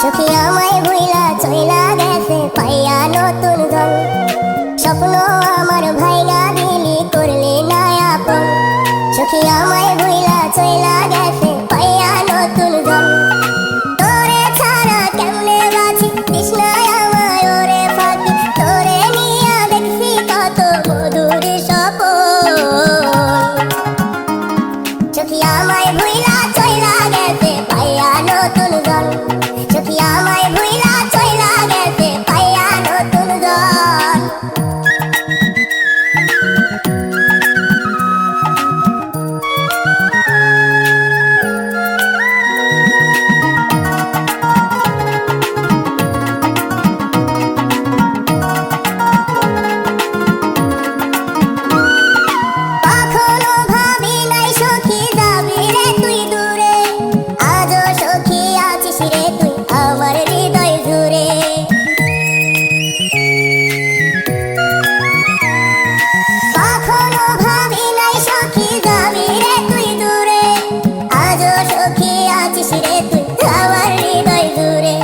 সখী আমায় ভুইলা চইলা গেছে পাইয়া নতুন জন। স্বপ্ন আমার ভাইগা দিলি করলি না আপন। সখী আমায় ভুইলা চইলা গেছে পাইয়া নতুন জন। তোরে ছাড়া কেমনে বাঁচি তৃষ্ণায় আমায় ওরে ফাঁকি। তোরে নিয়া দেখছি কত মধুর স্বপন। সখী আমায় ভুইলা চইলা গেছে পাইয়া নতুন জন। সখী আমায় ভুইলা চইলা গেছে পাইয়া নতুন জন। কখনো ভাবি নাই সখী যাবি রে তুই দূরে। আজও সখী আছিস রে তুই আমার হৃদয় জুড়ে। কখনো ভাবি নাই সখী যাবি রে তুই দূরে। আজও সখী আছিস রে তুই আমার হৃদয় জুড়ে।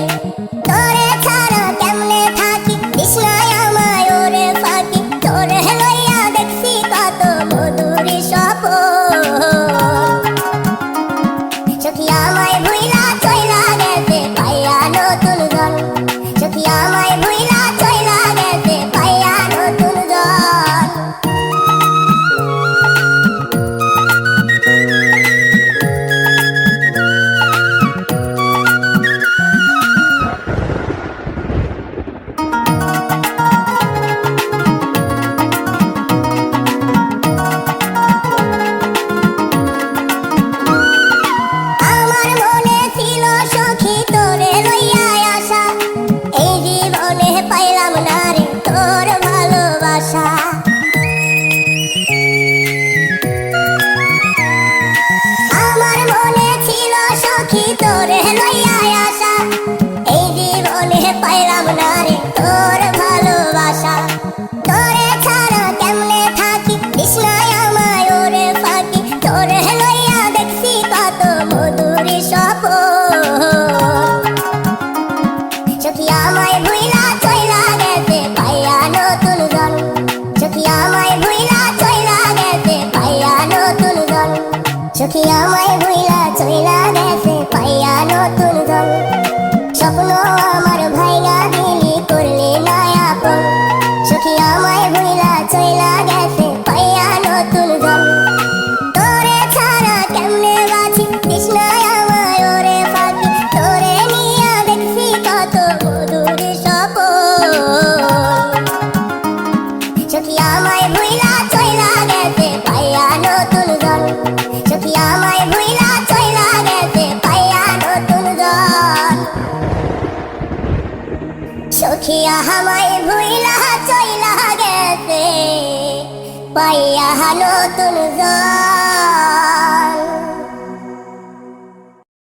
তোরে ছাড়া কেমনে থাকি তৃষ্ণায় আমায় ওরে ফাঁকি। তোরে লইয়া দেখছি কত মধুর স্বপন। সখী আমায় ভুইলা চইলা গেছে পাইয়া নতুন জন। সখী আমায় ভুইলা চইলা গেছে পাইয়া নতুন জন। আমার মনে ছিল সখী তোরে লইয়া আশা। এই জীবনে পাইলাম না রে তোর ভালোবাসা। আমার মনে ছিল সখী তোরে লইয়া আশা। এই জীবনে পাইলাম না রে তোর ভালোবাসা। তোরে ছাড়া কেমনে থাকি তৃষ্ণায় আমায় ওরে ফাঁকি। তোরে লইয়া দেখছি কত মধুর স্বপন। সখী আমায় ভুইলা চইলা গেছে পাইয়া নতুন জন। সখী আমায় ভুইলা চইলা গেছে পাইয়া নতুন জন। সখী আমায় ভুইলা চইলা গেছে পাইয়া নতুন জন। স্বপ্ন আমার ভাইগা দিলি করলি না আপন। সখী আমায় ভুইলা চইলা গেছে পাইয়া নতুন জন। তোরে ছাড়া কেমনে বাঁচি তৃষ্ণায় আমায় ওরে ফাঁকি। তোরে নিয়া দেখছি কত মধুর স্বপন। সখী আমায় ভুইলা চইলা গেছে পাইয়া নতুন জন। সখী আমায় ভুইলা চইলা গেছে পাইয়া নতুন জন। সখী আমায় ভুইলা চইলা গেছে পাইয়া নতুন জন।